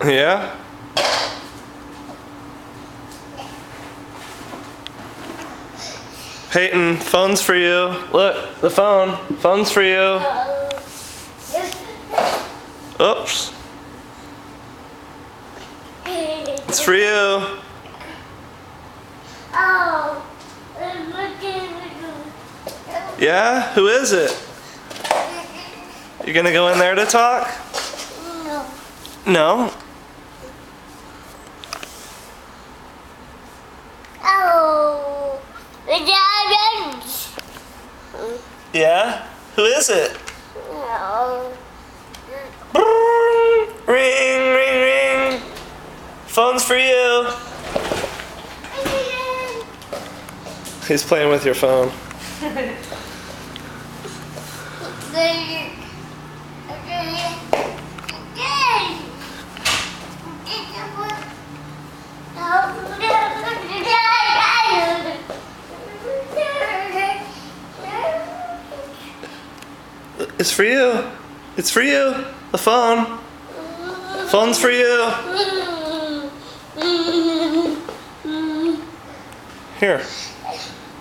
Yeah? Peyton, phone's for you. Look, the phone. Phone's for you. Oops. It's for you. Yeah? Who is it? You gonna go in there to talk? No? Yeah? Who is it? Ring, ring, ring. Phone's for you. He's playing with your phone. It's for you. It's for you. The phone. Phone's for you. Here.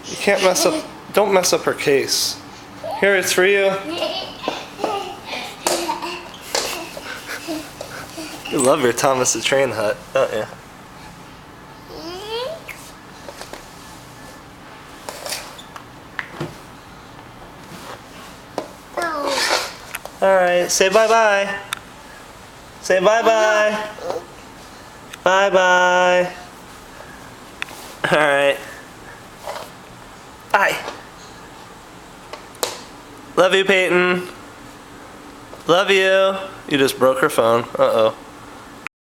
You can't mess up. Don't mess up her case. Here, it's for you. You love your Thomas the Train hut, don't you? Alright, say bye-bye. Say bye-bye. Bye-bye. Alright. Bye. Love you, Peyton. Love you. You just broke her phone. Uh-oh.